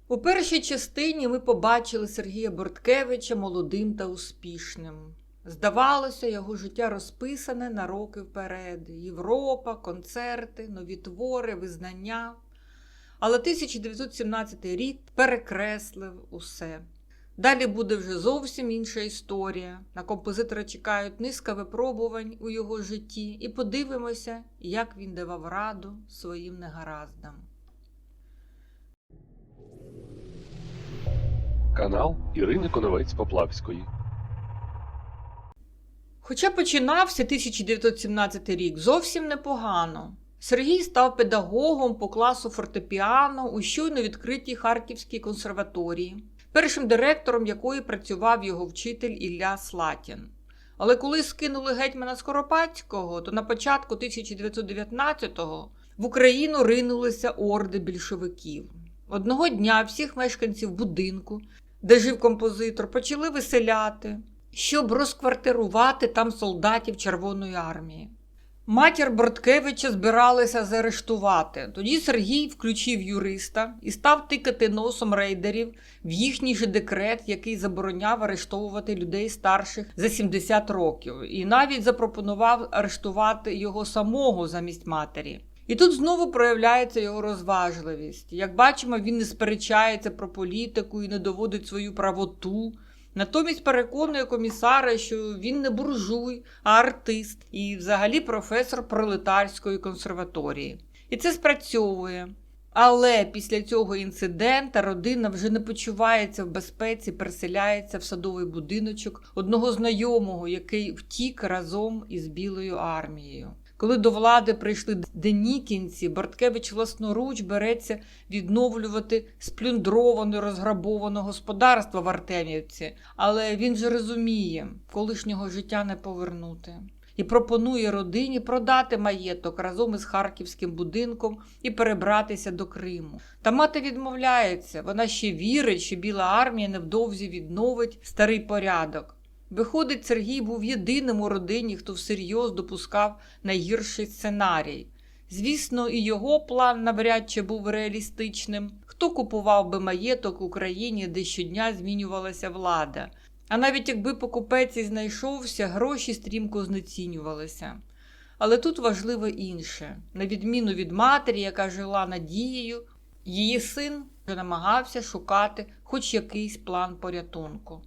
У першій частині ми побачили Сергія Борткевича молодим та успішним. Здавалося, його життя розписане на роки вперед. Європа, концерти, нові твори, визнання. Але 1917 рік перекреслив усе. Далі буде вже зовсім інша історія. На композитора чекають низка випробувань у його житті. І подивимося, як він давав раду своїм негараздам. Канал Ірини Коновець-Поплавської. Хоча починався 1917 рік зовсім непогано. Сергій став педагогом по класу фортепіано у щойно відкритій Харківській консерваторії, першим директором якої працював його вчитель Ілля Слатін. Але коли скинули гетьмана Скоропадського, то на початку 1919-го в Україну ринулися орди більшовиків. Одного дня всіх мешканців будинку, де жив композитор, почали виселяти, щоб розквартирувати там солдатів Червоної армії. Матір Борткевича збиралися заарештувати. Тоді Сергій включив юриста і став тикати носом рейдерів в їхній же декрет, який забороняв арештовувати людей старших за 70 років. І навіть запропонував арештувати його самого замість матері. І тут знову проявляється його розважливість. Як бачимо, він не сперечається про політику і не доводить свою правоту. Натомість переконує комісара, що він не буржуй, а артист і взагалі професор пролетарської консерваторії. І це спрацьовує. Але після цього інцидента родина вже не почувається в безпеці, переселяється в садовий будиночок одного знайомого, який втік разом із Білою армією. Коли до влади прийшли денікінці, Борткевич власноруч береться відновлювати сплюндроване, розграбоване господарство в Артемівці. Але він же розуміє, колишнього життя не повернути. І пропонує родині продати маєток разом із харківським будинком і перебратися до Криму. Та мати відмовляється, вона ще вірить, що Біла армія невдовзі відновить старий порядок. Виходить, Сергій був єдиним у родині, хто всерйоз допускав найгірший сценарій. Звісно, і його план навряд чи був реалістичним. Хто купував би маєток в Україні, де щодня змінювалася влада? А навіть якби покупець і знайшовся, гроші стрімко знецінювалися. Але тут важливо інше. На відміну від матері, яка жила надією, її син вже намагався шукати хоч якийсь план порятунку.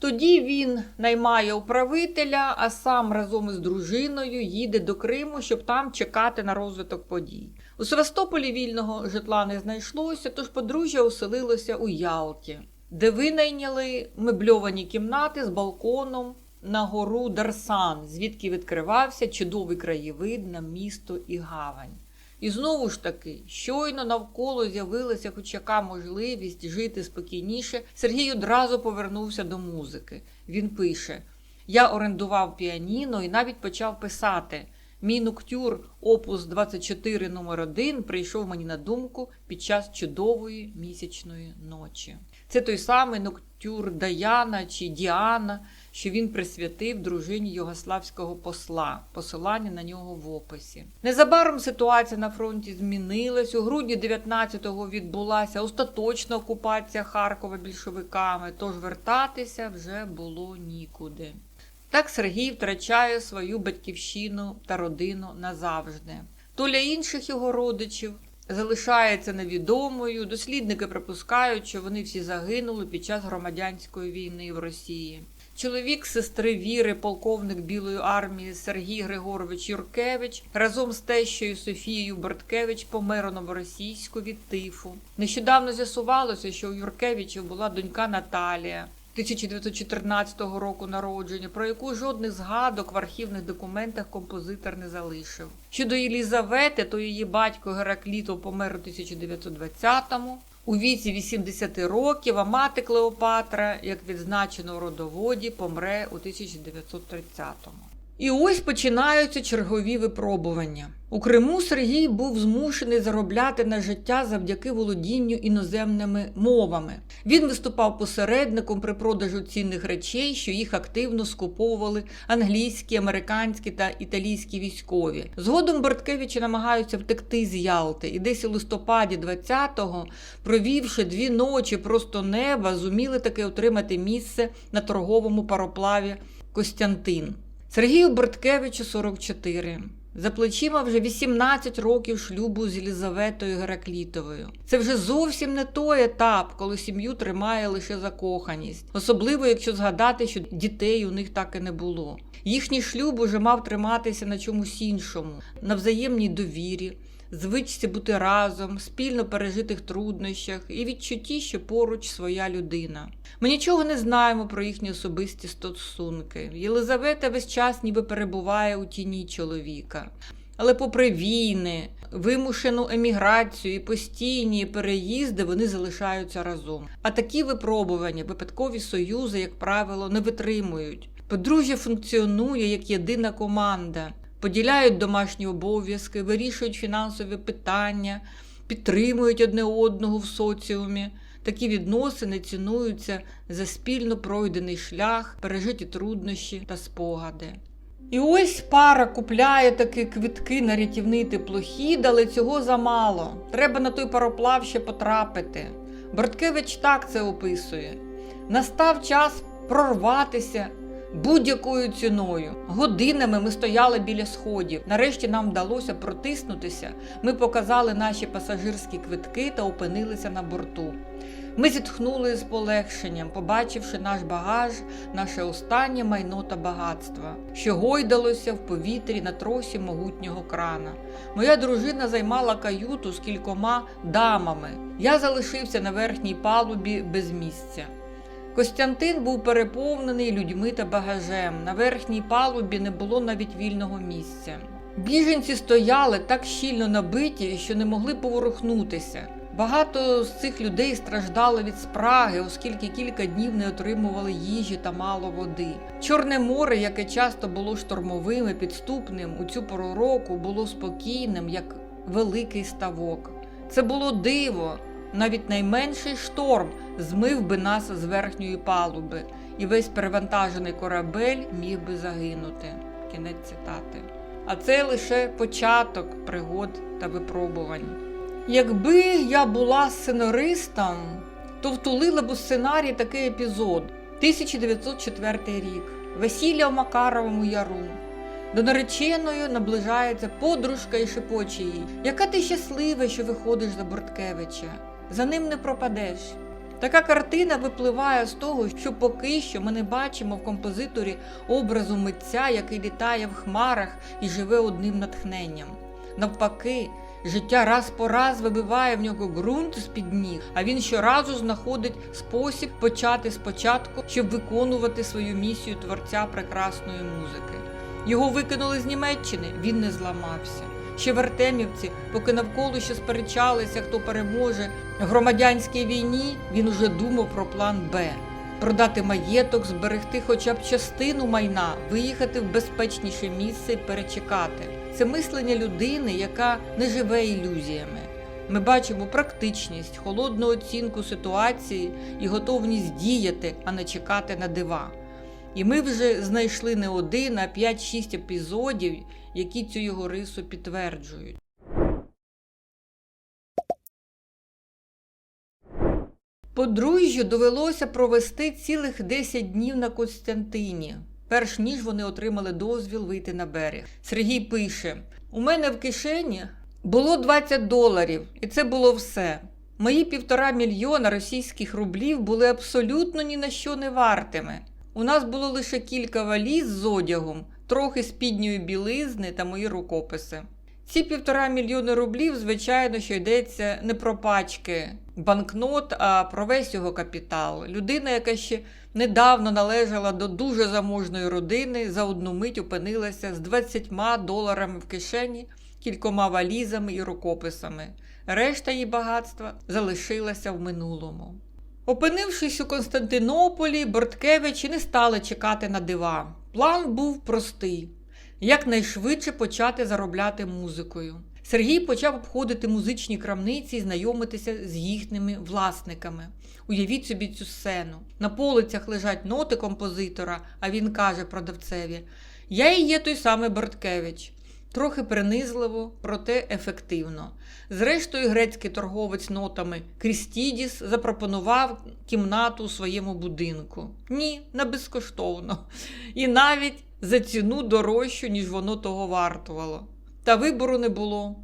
Тоді він наймає управителя, а сам разом із дружиною їде до Криму, щоб там чекати на розвиток подій. У Севастополі вільного житла не знайшлося, тож подружжя оселилося у Ялті, де винайняли мебльовані кімнати з балконом на гору Дарсан, звідки відкривався чудовий краєвид на місто і гавань. І знову ж таки, щойно навколо з'явилася хоч яка можливість жити спокійніше, Сергій одразу повернувся до музики. Він пише: «Я орендував піаніно і навіть почав писати. Мій ноктюр опус 24 номер 1 прийшов мені на думку під час чудової місячної ночі». Це той самий ноктюр Даяна чи Діана, що він присвятив дружині югославського посла. Посилання на нього в описі. Незабаром ситуація на фронті змінилась. У грудні 19-го відбулася остаточна окупація Харкова більшовиками, тож вертатися вже було нікуди. Так Сергій втрачає свою батьківщину та родину назавжди. Доля інших його родичів залишається невідомою. Дослідники припускають, що вони всі загинули під час громадянської війни в Росії. Чоловік сестри Віри, полковник Білої армії Сергій Григорович Юркевич, разом з тещою Софією Борткевич помер у Новоросійську від тифу. Нещодавно з'ясувалося, що у Юркевичів була донька Наталія, 1914 року народження, про яку жодних згадок в архівних документах композитор не залишив. Щодо Єлізавети, то її батько Геракліто помер у 1920-му, у віці 80 років, а мати Клеопатра, як відзначено у родоводі, помре у 1930-му. І ось починаються чергові випробування. У Криму Сергій був змушений заробляти на життя завдяки володінню іноземними мовами. Він виступав посередником при продажу цінних речей, що їх активно скуповували англійські, американські та італійські військові. Згодом Борткевичі намагаються втекти з Ялти, і десь у листопаді 20-го, провівши 2 ночі просто неба, зуміли таки отримати місце на торговому пароплаві «Костянтин». Сергію Борткевичу 44. За плечима вже 18 років шлюбу з Єлизаветою Гераклітовою. Це вже зовсім не той етап, коли сім'ю тримає лише закоханість. Особливо, якщо згадати, що дітей у них так і не було. Їхній шлюб уже мав триматися на чомусь іншому, на взаємній довірі, звичці бути разом, спільно пережитих труднощах і відчутті, що поруч своя людина. Ми нічого не знаємо про їхні особисті стосунки. Єлизавета весь час ніби перебуває у тіні чоловіка. Але попри війни, вимушену еміграцію і постійні переїзди, вони залишаються разом. А такі випробування, випадкові союзи, як правило, не витримують. Подружжя функціонує як єдина команда. Поділяють домашні обов'язки, вирішують фінансові питання, підтримують одне одного в соціумі. Такі відносини цінуються за спільно пройдений шлях, пережиті труднощі та спогади. І ось пара купляє такі квитки на рятівний теплохід, але цього замало. Треба на той пароплав ще потрапити. Борткевич так це описує. Настав час прорватися будь-якою ціною. Годинами ми стояли біля сходів. Нарешті нам вдалося протиснутися. Ми показали наші пасажирські квитки та опинилися на борту. Ми зітхнули з полегшенням, побачивши наш багаж, наше останнє майно та багатство, що гойдалося в повітрі на тросі могутнього крана. Моя дружина займала каюту з кількома дамами. Я залишився на верхній палубі без місця. Костянтин був переповнений людьми та багажем. На верхній палубі не було навіть вільного місця. Біженці стояли так щільно набиті, що не могли поворухнутися. Багато з цих людей страждали від спраги, оскільки кілька днів не отримували їжі та мало води. Чорне море, яке часто було штормовим і підступним, у цю пору року було спокійним, як великий ставок. Це було диво. Навіть найменший шторм змив би нас з верхньої палуби, і весь перевантажений корабель міг би загинути. Кінець цитати. А це лише початок пригод та випробувань. Якби я була сценаристом, то втулила б у сценарій такий епізод. 1904 рік. Весілля в Макаровому Яру. До нареченої наближається подружка і шепоче їй: «Яка ти щаслива, що виходиш за Борткевича. За ним не пропадеш». Така картина випливає з того, що поки що ми не бачимо в композиторі образу митця, який літає в хмарах і живе одним натхненням. Навпаки, життя раз по раз вибиває в нього ґрунт з-під ніг, а він щоразу знаходить спосіб почати спочатку, щоб виконувати свою місію творця прекрасної музики. Його викинули з Німеччини, він не зламався. Ще в Артемівці, поки навколо ще сперечалися, хто переможе в громадянській війні, він уже думав про план «Б». Продати маєток, зберегти хоча б частину майна, виїхати в безпечніше місце і перечекати. Це мислення людини, яка не живе ілюзіями. Ми бачимо практичність, холодну оцінку ситуації і готовність діяти, а не чекати на дива. І ми вже знайшли не 1, а 5-6 епізодів, які цю його рису підтверджують. Подружжю довелося провести цілих 10 днів на Костянтині, перш ніж вони отримали дозвіл вийти на берег. Сергій пише: «У мене в кишені було $20, і це було все. Мої 1,5 мільйона російських рублів були абсолютно ні на що не вартими. У нас було лише кілька валіз з одягом, трохи спідньої білизни та мої рукописи. Ці 1,5 мільйона рублів, звичайно, що йдеться не про пачки банкнот, а про весь його капітал. Людина, яка ще недавно належала до дуже заможної родини, за одну мить опинилася з $20 в кишені, кількома валізами і рукописами. Решта її багатства залишилася в минулому». Опинившись у Константинополі, Борткевичі не стали чекати на дива. План був простий. якнайшвидше почати заробляти музикою. Сергій почав обходити музичні крамниці і знайомитися з їхніми власниками. Уявіть собі цю сцену. На полицях лежать ноти композитора, а він каже продавцеві: «Я і є той самий Борткевич». Трохи принизливо, проте ефективно. Зрештою, грецький торговець нотами Крістідіс запропонував кімнату у своєму будинку. Ні, не безкоштовно. І навіть за ціну дорожчу, ніж воно того вартувало. Та вибору не було.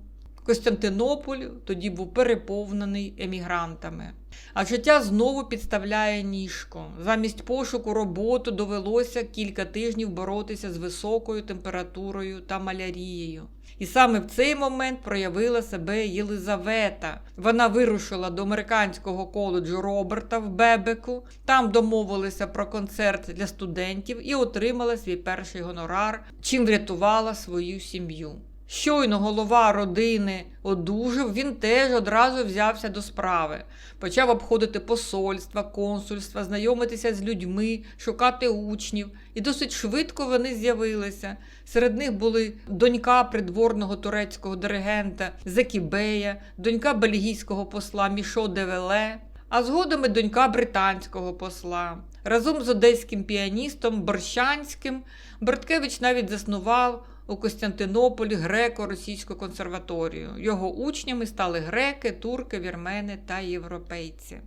Костянтинополь тоді був переповнений емігрантами. А життя знову підставляє ніжку. Замість пошуку роботи довелося кілька тижнів боротися з високою температурою та малярією. І саме в цей момент проявила себе Єлизавета. Вона вирушила до американського коледжу Роберта в Бебеку, там домовилися про концерт для студентів і отримала свій перший гонорар, чим врятувала свою сім'ю. Щойно голова родини одужав, він теж одразу взявся до справи. Почав обходити посольства, консульства, знайомитися з людьми, шукати учнів. І досить швидко вони з'явилися. Серед них були донька придворного турецького диригента Зекібея, донька бельгійського посла Мішо де Веле, а згодом і донька британського посла. Разом з одеським піаністом Борщанським Борткевич навіть заснував у Костянтинополі греко-російську консерваторію. Його учнями стали греки, турки, вірмени та європейці.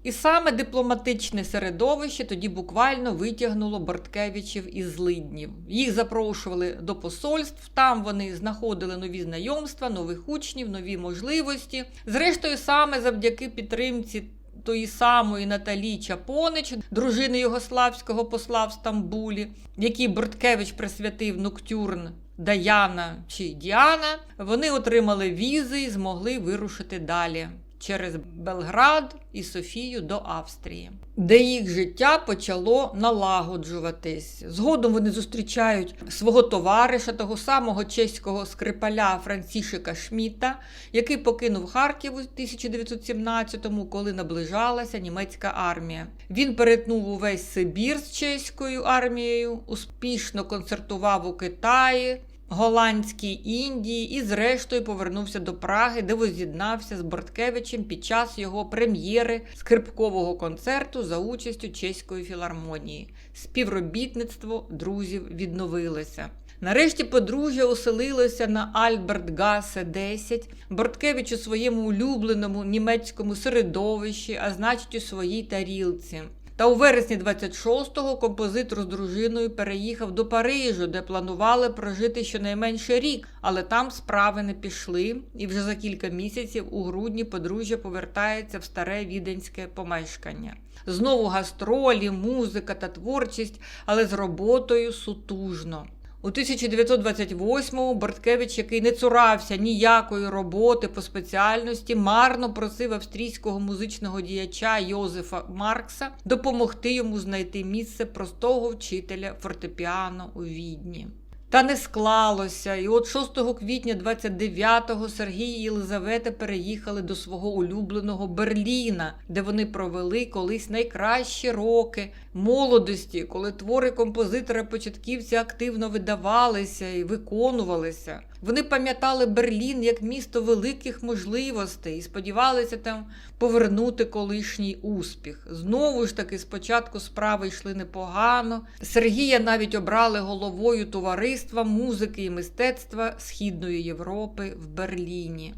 І саме дипломатичне середовище тоді буквально витягнуло Борткевичів із злиднів. Їх запрошували до посольств, там вони знаходили нові знайомства, нових учнів, нові можливості. Зрештою, саме завдяки підтримці тої самої Наталії Чапонич, дружини югославського посла в Стамбулі, якій Борткевич присвятив ноктюрн Даяна чи Діана, вони отримали візи і змогли вирушити далі через Белград і Софію до Австрії, де їх життя почало налагоджуватись. Згодом вони зустрічають свого товариша, того самого чеського скрипаля Франсішека Шміта, який покинув Харків у 1917-му, коли наближалася німецька армія. Він перетнув увесь Сибір з чеською армією, успішно концертував у Китаї, Голландській Індії і зрештою повернувся до Праги, де воз'єднався з Борткевичем під час його прем'єри скрипкового концерту за участю Чеської філармонії. Співробітництво друзів відновилося. Нарешті подружжя оселилося на Альбертгасе 10. Борткевич у своєму улюбленому німецькому середовищі, а значить у своїй тарілці. Та у вересні 26-го композитор з дружиною переїхав до Парижу, де планували прожити щонайменше рік, але там справи не пішли, і вже за кілька місяців у грудні подружжя повертається в старе віденське помешкання. Знову гастролі, музика та творчість, але з роботою сутужно. У 1928-му Борткевич, який не цурався ніякої роботи по спеціальності, марно просив австрійського музичного діяча Йозефа Маркса допомогти йому знайти місце простого вчителя фортепіано у Відні. Та не склалося, і от 6 квітня 29-го Сергій і Єлизавета переїхали до свого улюбленого Берліна, де вони провели колись найкращі роки молодості, коли твори композитора-початківця активно видавалися і виконувалися. Вони пам'ятали Берлін як місто великих можливостей і сподівалися там повернути колишній успіх. Знову ж таки, спочатку справи йшли непогано. Сергія навіть обрали головою товариства музики і мистецтва Східної Європи в Берліні.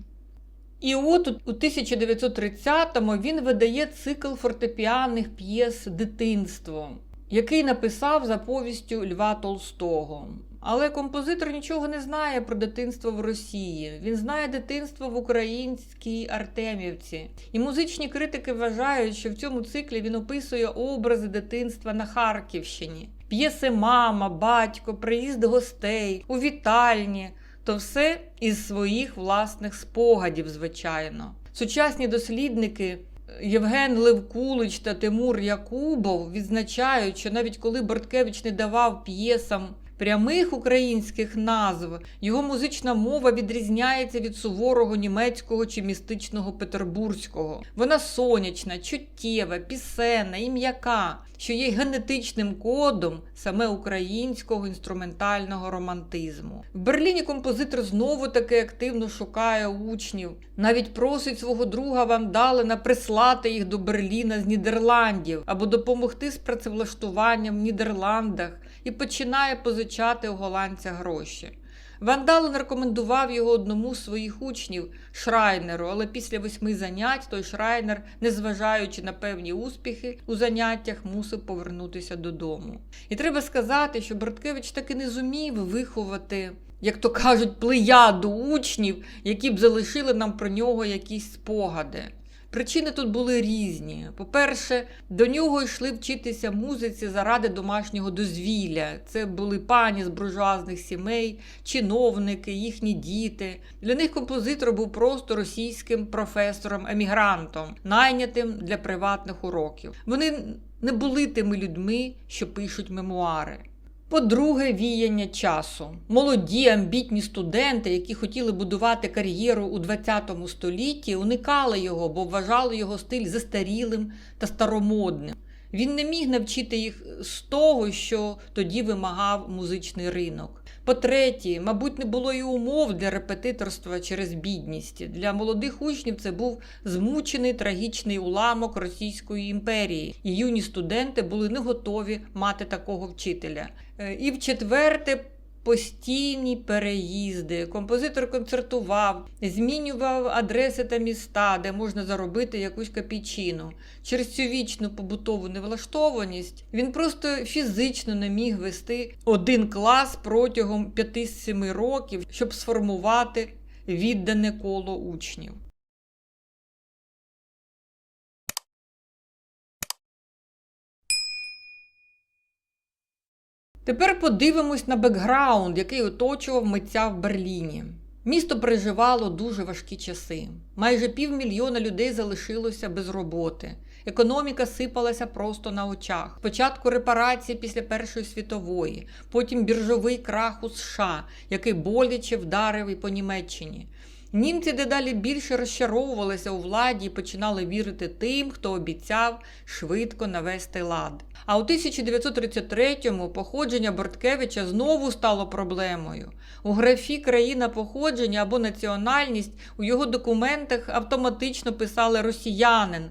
І от у 1930-му він видає цикл фортепіанних п'єс «Дитинство», який написав за повістю Льва Толстого. Але композитор нічого не знає про дитинство в Росії. Він знає дитинство в українській Артемівці. І музичні критики вважають, що в цьому циклі він описує образи дитинства на Харківщині. П'єси «Мама», «Батько», «Приїзд гостей», «У вітальні». То все із своїх власних спогадів, звичайно. Сучасні дослідники Євген Левкулич та Тимур Якубов відзначають, що навіть коли Борткевич не давав п'єсам прямих українських назв його музична мова відрізняється від суворого німецького чи містичного петербурзького. Вона сонячна, чуттєва, пісенна і м'яка, що є генетичним кодом саме українського інструментального романтизму. В Берліні композитор знову таки активно шукає учнів. Навіть просить свого друга Ван Далена прислати їх до Берліна з Нідерландів або допомогти з працевлаштуванням в Нідерландах і починає позичати у голландця гроші. Ван Дален рекомендував його одному з своїх учнів, Шрайнеру, але після 8 занять той Шрайнер, незважаючи на певні успіхи у заняттях, мусив повернутися додому. І треба сказати, що Борткевич таки не зумів виховати, як то кажуть, плеяду учнів, які б залишили нам про нього якісь спогади. Причини тут були різні. По-перше, до нього йшли вчитися музиці заради домашнього дозвілля. Це були пані з буржуазних сімей, чиновники, їхні діти. Для них композитор був просто російським професором-емігрантом, найнятим для приватних уроків. Вони не були тими людьми, що пишуть мемуари. По-друге, віяння часу. Молоді, амбітні студенти, які хотіли будувати кар'єру у ХХ столітті, уникали його, бо вважали його стиль застарілим та старомодним. Він не міг навчити їх з того, що тоді вимагав музичний ринок. По-третє, мабуть, не було і умов для репетиторства через бідність. Для молодих учнів це був змучений трагічний уламок Російської імперії, і юні студенти були не готові мати такого вчителя. І в-четверте, постійні переїзди. Композитор концертував, змінював адреси та міста, де можна заробити якусь копійчину. Через цю вічну побутову невлаштованість він просто фізично не міг вести один клас протягом 5-7 років, щоб сформувати віддане коло учнів. Тепер подивимось на бекграунд, який оточував митця в Берліні. Місто переживало дуже важкі часи. Майже 500 000 людей залишилося без роботи. Економіка сипалася просто на очах. Спочатку репарації після Першої світової, потім біржовий крах у США, який боляче вдарив і по Німеччині. Німці дедалі більше розчаровувалися у владі і починали вірити тим, хто обіцяв швидко навести лад. А у 1933-му походження Борткевича знову стало проблемою. У графі «країна походження» або «національність» у його документах автоматично писали «росіянин»,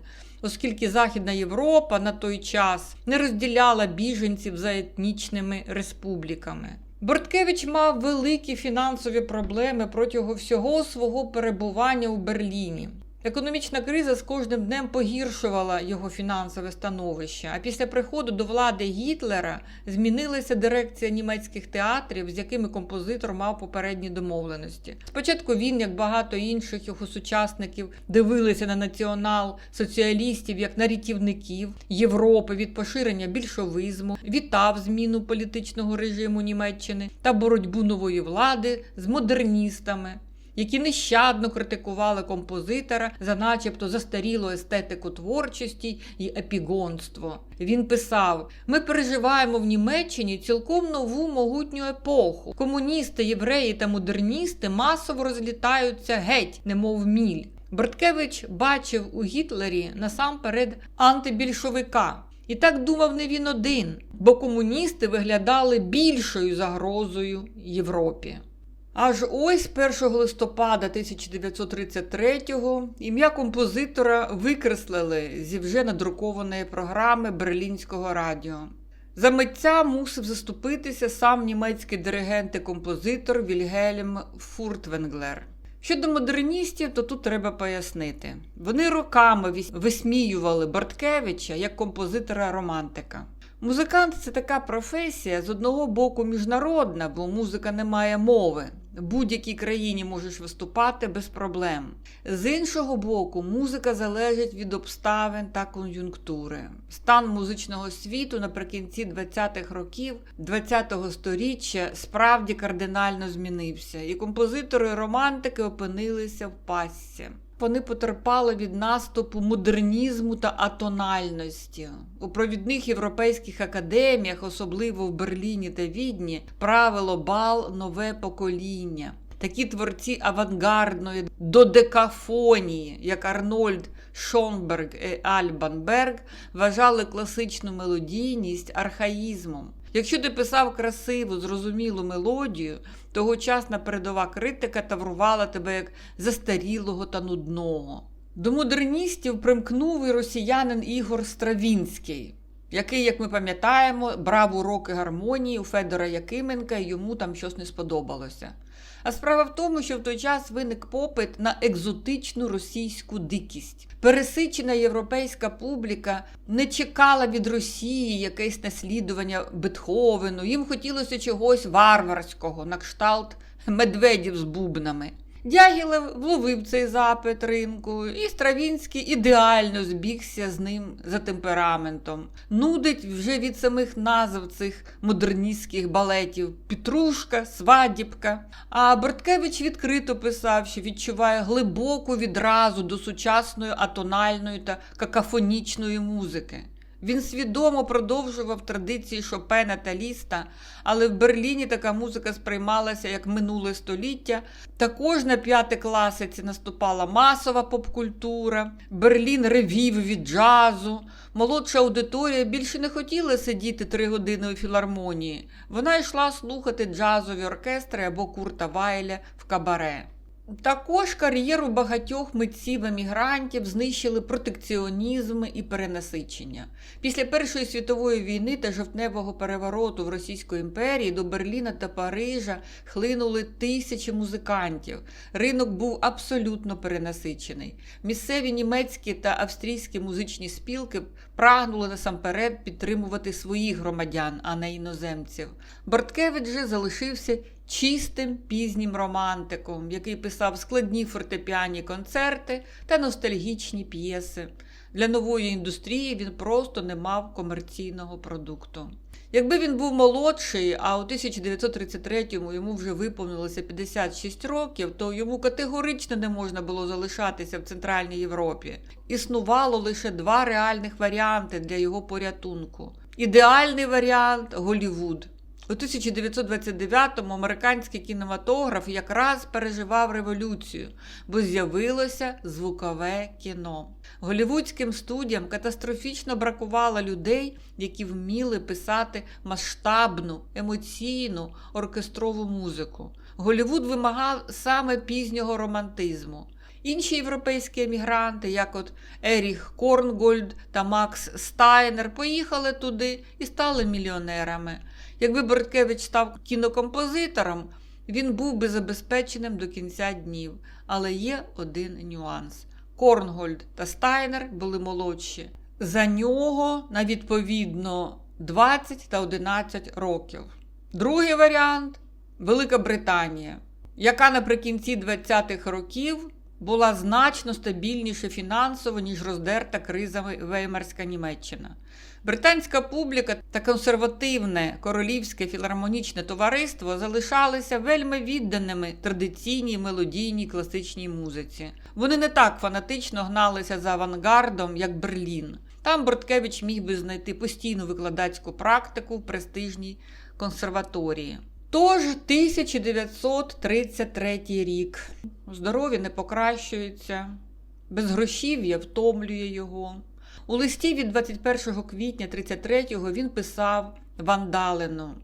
оскільки Західна Європа на той час не розділяла біженців за етнічними республіками. Борткевич мав великі фінансові проблеми протягом всього свого перебування у Берліні. Економічна криза з кожним днем погіршувала його фінансове становище, а після приходу до влади Гітлера змінилася дирекція німецьких театрів, з якими композитор мав попередні домовленості. Спочатку він, як багато інших його сучасників, дивилися на націонал-соціалістів як на рятівників Європи від поширення більшовизму, вітав зміну політичного режиму Німеччини та боротьбу нової влади з модерністами, які нещадно критикували композитора за начебто застарілу естетику творчості і епігонство. Він писав: «Ми переживаємо в Німеччині цілком нову могутню епоху. Комуністи, євреї та модерністи масово розлітаються геть, немов міль». Борткевич бачив у Гітлері насамперед антибільшовика. І так думав не він один, бо комуністи виглядали більшою загрозою Європі. Аж ось 1 листопада 1933-го ім'я композитора викреслили зі вже надрукованої програми Берлінського радіо. За митця мусив заступитися сам німецький диригент і композитор Вільгельм Фуртвенглер. Щодо модерністів, то тут треба пояснити. Вони роками висміювали Борткевича як композитора-романтика. Музикант – це така професія, з одного боку міжнародна, бо музика не має мови. В будь-якій країні можеш виступати без проблем. З іншого боку, музика залежить від обставин та кон'юнктури. Стан музичного світу наприкінці 20-х років 20-го сторіччя справді кардинально змінився, і композитори-романтики опинилися в пастці. вони потерпали від наступу модернізму та атональності. У провідних європейських академіях, особливо в Берліні та Відні, правило бал нове покоління. Такі творці авангардної додекафонії, як Арнольд Шонберг і Альбан Берг, вважали класичну мелодійність архаїзмом. Якщо ти писав красиву, зрозумілу мелодію, тогочасна передова критика таврувала тебе як застарілого та нудного. До модерністів примкнув і росіянин Ігор Стравінський, який, як ми пам'ятаємо, брав уроки гармонії у Федора Якименка, і йому там щось не сподобалося. А справа в тому, що в той час виник попит на екзотичну російську дикість. Пересичена європейська публіка не чекала від Росії якесь наслідування Бетховену, їм хотілося чогось варварського, на кшталт медведів з бубнами. Дягілев вловив цей запит ринку, і Стравінський ідеально збігся з ним за темпераментом. Нудить вже від самих назв цих модерністських балетів «Петрушка», «Свадібка». А Борткевич відкрито писав, що відчуває глибоку відразу до сучасної атональної та какафонічної музики. Він свідомо продовжував традиції Шопена та Ліста, але в Берліні така музика сприймалася як минуле століття. Також на п'ятикласиці наступала масова попкультура, Берлін ревів від джазу. Молодша аудиторія більше не хотіла сидіти 3 години у філармонії. Вона йшла слухати джазові оркестри або Курта Вайля в кабаре. Також кар'єру багатьох митців-емігрантів знищили протекціонізм і перенасичення. Після Першої світової війни та жовтневого перевороту в Російській імперії до Берліна та Парижа хлинули тисячі музикантів. Ринок був абсолютно перенасичений. Місцеві німецькі та австрійські музичні спілки прагнули насамперед підтримувати своїх громадян, а не іноземців. Борткевич же залишився чистим пізнім романтиком, який писав складні фортепіанні концерти та ностальгічні п'єси. Для нової індустрії він просто не мав комерційного продукту. Якби він був молодший, а у 1933-му йому вже виповнилося 56 років, то йому категорично не можна було залишатися в Центральній Європі. Існувало лише 2 реальних варіанти для його порятунку. Ідеальний варіант – Голлівуд. У 1929-му американський кінематограф якраз переживав революцію, бо з'явилося звукове кіно. Голлівудським студіям катастрофічно бракувало людей, які вміли писати масштабну, емоційну, оркестрову музику. Голлівуд вимагав саме пізнього романтизму. Інші європейські емігранти, як от Еріх Корнгольд та Макс Стайнер, поїхали туди і стали мільйонерами. Якби Борткевич став кінокомпозитором, він був би забезпеченим до кінця днів. Але є один нюанс. Корнгольд та Стайнер були молодші. За нього на відповідно 20 та 11 років. Другий варіант – Велика Британія, яка наприкінці 20-х років була значно стабільніше фінансово, ніж роздерта кризами Веймарська Німеччина. Британська публіка та консервативне королівське філармонічне товариство залишалися вельми відданими традиційній мелодійній класичній музиці. Вони не так фанатично гналися за авангардом, як Берлін. Там Борткевич міг би знайти постійну викладацьку практику в престижній консерваторії. Тож 1933 рік. Здоров'я не покращується, безгрошів'я втомлює його. У листі від 21 квітня 1933-го він писав Вандалену.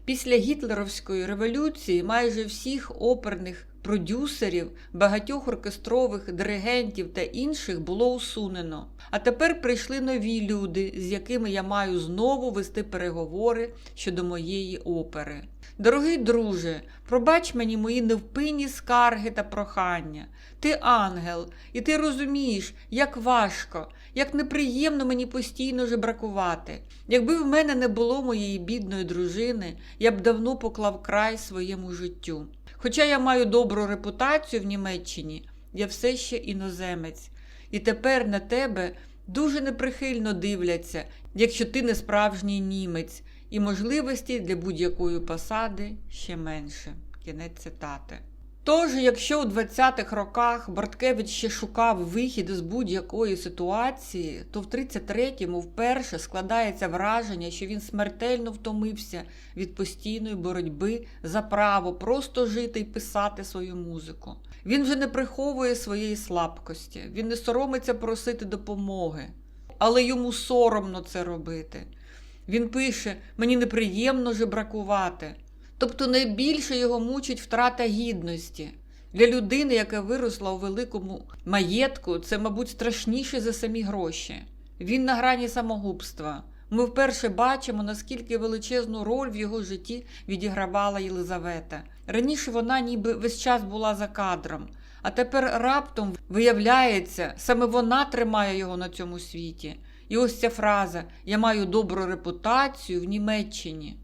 Після гітлерівської революції майже всіх оперних продюсерів, багатьох оркестрових диригентів та інших було усунено. А тепер прийшли нові люди, з якими я маю знову вести переговори щодо моєї опери. Дорогий друже, пробач мені мої невпинні скарги та прохання. Ти ангел, і ти розумієш, як важко, як неприємно мені постійно жебракувати. Якби в мене не було моєї бідної дружини, я б давно поклав край своєму життю. Хоча я маю добру репутацію в Німеччині, я все ще іноземець. І тепер на тебе дуже неприхильно дивляться, якщо ти не справжній німець, і можливості для будь-якої посади ще менше. Кінець цитати. Тож, якщо у 20-х роках Борткевич ще шукав вихід з будь-якої ситуації, то в 33-му вперше складається враження, що він смертельно втомився від постійної боротьби за право просто жити і писати свою музику. Він вже не приховує своєї слабкості, він не соромиться просити допомоги, але йому соромно це робити. Він пише: «Мені неприємно жебракувати». Тобто найбільше його мучить втрата гідності. Для людини, яка виросла у великому маєтку, це, мабуть, страшніше за самі гроші. Він на грані самогубства. Ми вперше бачимо, наскільки величезну роль в його житті відігравала Єлизавета. Раніше вона ніби весь час була за кадром, а тепер раптом виявляється, саме вона тримає його на цьому світі. І ось ця фраза «Я маю добру репутацію в Німеччині».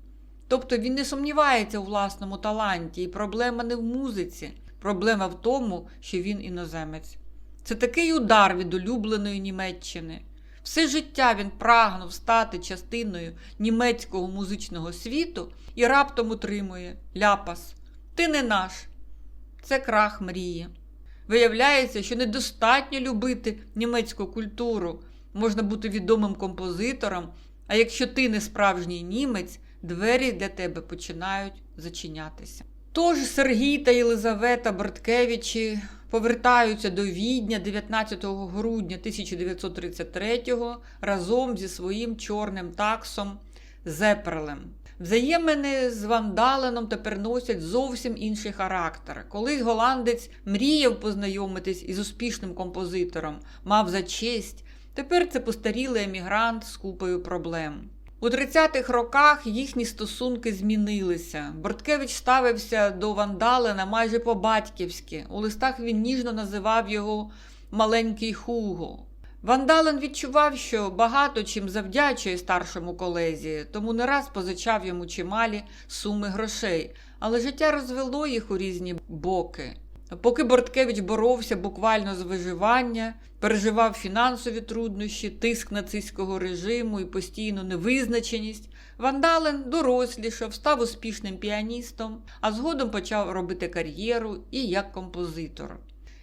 Тобто він не сумнівається у власному таланті, і проблема не в музиці, проблема в тому, що він іноземець. Це такий удар від улюбленої Німеччини. Все життя він прагнув стати частиною німецького музичного світу і раптом утримує ляпас. Ти не наш. Це крах мрії. Виявляється, що недостатньо любити німецьку культуру, можна бути відомим композитором, а якщо ти не справжній німець, двері для тебе починають зачинятися. Тож Сергій та Єлизавета Борткевичі повертаються до Відня 19 грудня 1933-го разом зі своїм чорним таксом Зеппелем. Взаємини з Ван Даленом тепер носять зовсім інший характер. Колись голландець мріяв познайомитись із успішним композитором, мав за честь. Тепер це постарілий емігрант з купою проблем. У 30-х роках їхні стосунки змінилися. Борткевич ставився до Ван Далена майже по-батьківськи. У листах він ніжно називав його «маленький Хуго». Ван Дален відчував, що багато чим завдячує старшому колезі, тому не раз позичав йому чималі суми грошей. Але життя розвело їх у різні боки. Поки Борткевич боровся буквально з виживання, переживав фінансові труднощі, тиск нацистського режиму і постійну невизначеність, Ван Дален дорослішав, став успішним піаністом, а згодом почав робити кар'єру і як композитор.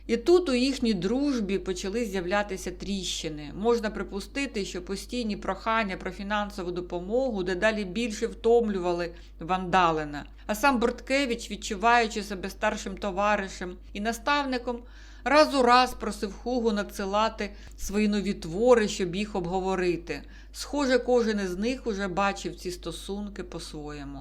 І тут у їхній дружбі почали з'являтися тріщини. Можна припустити, що постійні прохання про фінансову допомогу дедалі більше втомлювали Ван Далена. А сам Борткевич, відчуваючи себе старшим товаришем і наставником, раз у раз просив Хуго надсилати свої нові твори, щоб їх обговорити. Схоже, кожен із них уже бачив ці стосунки по-своєму.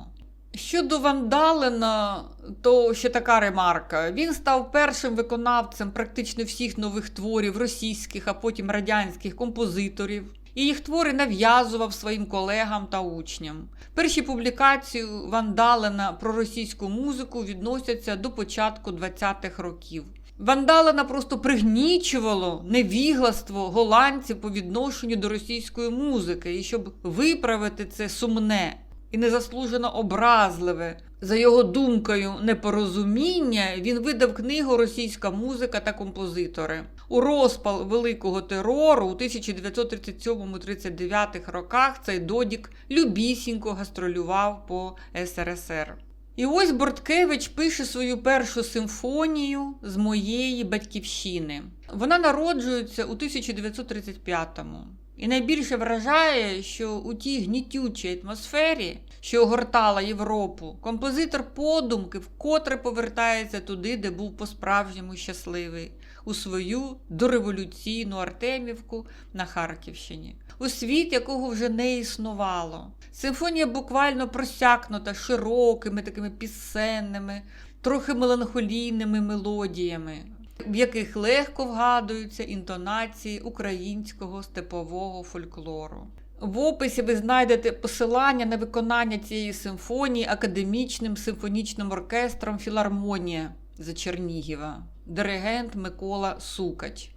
Щодо Ван Далена, то ще така ремарка. Він став першим виконавцем практично всіх нових творів російських, а потім радянських композиторів. І їх твори нав'язував своїм колегам та учням. Перші публікації Ван Далена про російську музику відносяться до початку 20-х років. Ван Далена просто пригнічувало невігластво голландців по відношенню до російської музики. І щоб виправити це сумне і незаслужено образливе, за його думкою, непорозуміння, він видав книгу «Російська музика та композитори». У розпал Великого терору у 1937-39 роках цей додік любісінько гастролював по СРСР. І ось Борткевич пише свою першу симфонію «З моєї батьківщини». Вона народжується у 1935-му. І найбільше вражає, що у тій гнітючій атмосфері, що огортала Європу, композитор подумки вкотре повертається туди, де був по-справжньому щасливий, у свою дореволюційну Артемівку на Харківщині, у світ, якого вже не існувало. Симфонія буквально просякнута широкими такими пісенними, трохи меланхолійними мелодіями, в яких легко вгадуються інтонації українського степового фольклору. В описі ви знайдете посилання на виконання цієї симфонії академічним симфонічним оркестром «Філармонія» за Чернігова, диригент Микола Сукач.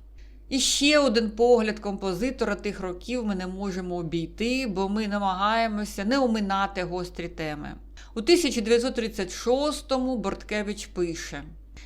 І ще один погляд композитора тих років ми не можемо обійти, бо ми намагаємося не оминати гострі теми. У 1936-му Борткевич пише: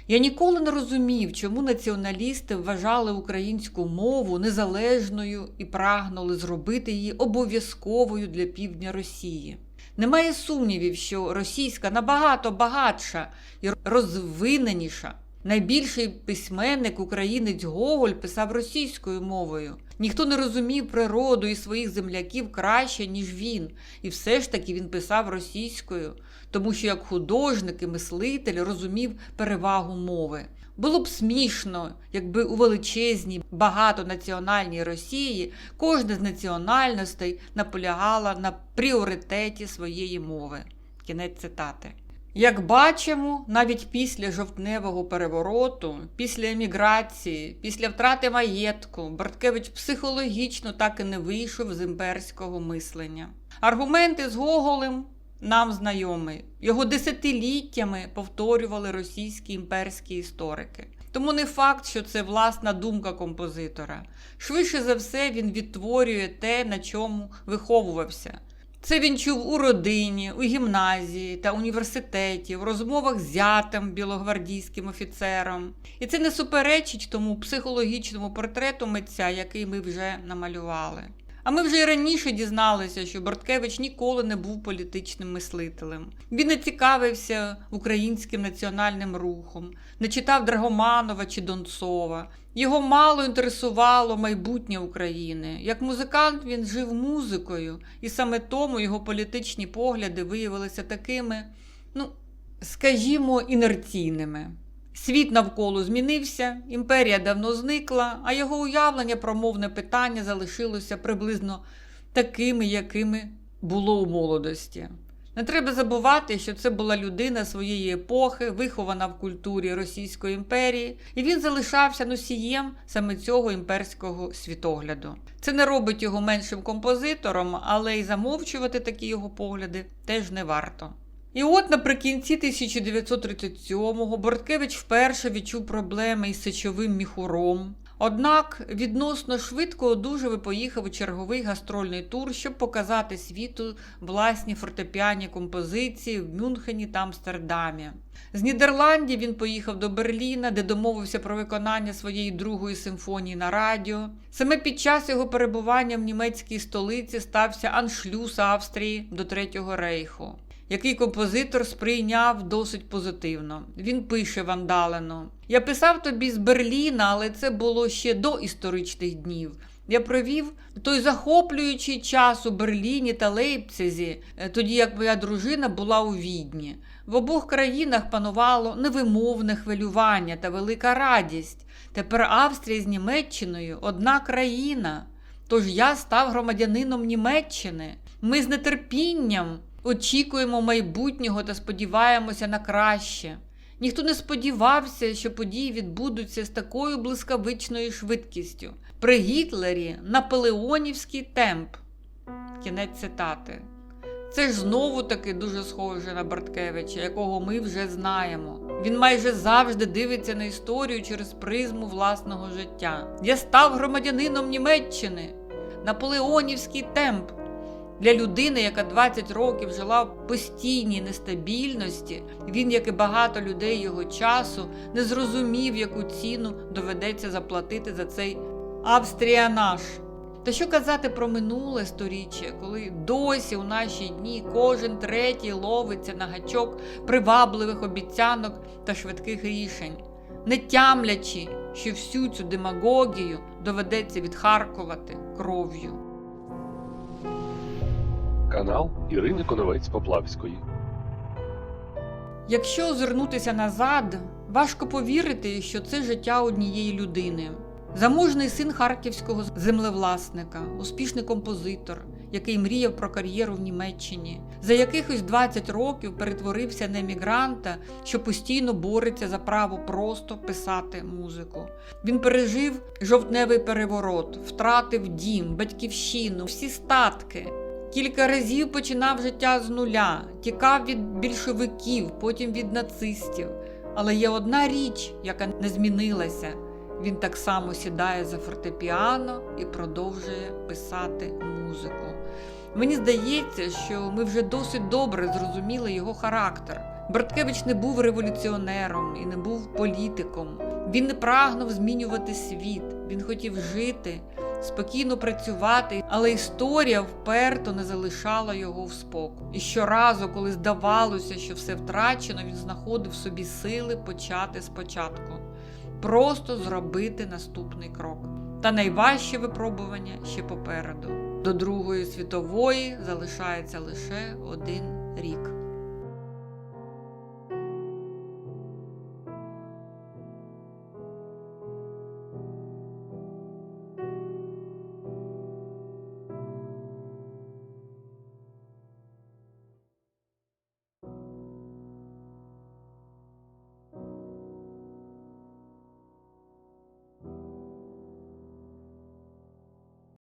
«Я ніколи не розумів, чому націоналісти вважали українську мову незалежною і прагнули зробити її обов'язковою для півдня Росії. Немає сумнівів, що російська набагато багатша і розвиненіша. Найбільший письменник українець Гоголь писав російською мовою. Ніхто не розумів природу і своїх земляків краще, ніж він. І все ж таки він писав російською, тому що як художник і мислитель розумів перевагу мови. Було б смішно, якби у величезній багатонаціональній Росії кожна з національностей наполягала на пріоритеті своєї мови. Кінець цитати. Як бачимо, навіть після жовтневого перевороту, після еміграції, після втрати маєтку, Борткевич психологічно так і не вийшов з імперського мислення. Аргументи з Гоголем нам знайомі. Його десятиліттями повторювали російські імперські історики. Тому не факт, що це власна думка композитора. Швидше за все, він відтворює те, на чому виховувався. Це він чув у родині, у гімназії та університеті, в розмовах з зятем, білогвардійським офіцером. І це не суперечить тому психологічному портрету митця, який ми вже намалювали. А ми вже й раніше дізналися, що Борткевич ніколи не був політичним мислителем. Він не цікавився українським національним рухом, не читав Драгоманова чи Донцова. Його мало інтересувало майбутнє України. Як музикант він жив музикою, і саме тому його політичні погляди виявилися такими, скажімо, інерційними. Світ навколо змінився, імперія давно зникла, а його уявлення про мовне питання залишилося приблизно такими, якими було у молодості. Не треба забувати, що це була людина своєї епохи, вихована в культурі Російської імперії, і він залишався носієм саме цього імперського світогляду. Це не робить його меншим композитором, але й замовчувати такі його погляди теж не варто. І от наприкінці 1937-го Борткевич вперше відчув проблеми із сечовим міхуром. Однак відносно швидко одужав і поїхав у черговий гастрольний тур, щоб показати світу власні фортепіані композиції в Мюнхені та Амстердамі. З Нідерландів він поїхав до Берліна, де домовився про виконання своєї другої симфонії на радіо. Саме під час його перебування в німецькій столиці стався аншлюз Австрії до Третього рейху, який композитор сприйняв досить позитивно. Він пише Вандалину: «Я писав тобі з Берліна, але це було ще до історичних днів. Я провів той захоплюючий час у Берліні та Лейпцизі, тоді як моя дружина була у Відні. В обох країнах панувало невимовне хвилювання та велика радість. Тепер Австрія з Німеччиною – одна країна. Тож я став громадянином Німеччини. Ми з нетерпінням очікуємо майбутнього та сподіваємося на краще. Ніхто не сподівався, що події відбудуться з такою блискавичною швидкістю. При Гітлері наполеонівський темп». Кінець цитати. Це ж знову-таки дуже схоже на Борткевича, якого ми вже знаємо. Він майже завжди дивиться на історію через призму власного життя. «Я став громадянином Німеччини. Наполеонівський темп». Для людини, яка 20 років жила в постійній нестабільності, він, як і багато людей його часу, не зрозумів, яку ціну доведеться заплатити за цей австріянаж. Та що казати про минуле сторіччя, коли досі у наші дні кожен третій ловиться на гачок привабливих обіцянок та швидких рішень, не тямлячи, що всю цю демагогію доведеться відхаркувати кров'ю. Канал Ірини Коновець-Поплавської. Якщо озирнутися назад, важко повірити, що це життя однієї людини. Заможний син харківського землевласника, успішний композитор, який мріяв про кар'єру в Німеччині, за якихось 20 років перетворився на емігранта, що постійно бореться за право просто писати музику. Він пережив жовтневий переворот, втратив дім, батьківщину, всі статки. Кілька разів починав життя з нуля, тікав від більшовиків, потім від нацистів. Але є одна річ, яка не змінилася. Він так само сідає за фортепіано і продовжує писати музику. Мені здається, що ми вже досить добре зрозуміли його характер. Борткевич не був революціонером і не був політиком. Він не прагнув змінювати світ. Він хотів жити спокійно працювати, але історія вперто не залишала його в спокою. І щоразу, коли здавалося, що все втрачено, він знаходив в собі сили почати спочатку. Просто зробити наступний крок. Та найважче випробування ще попереду. До Другої світової залишається лише 1 рік.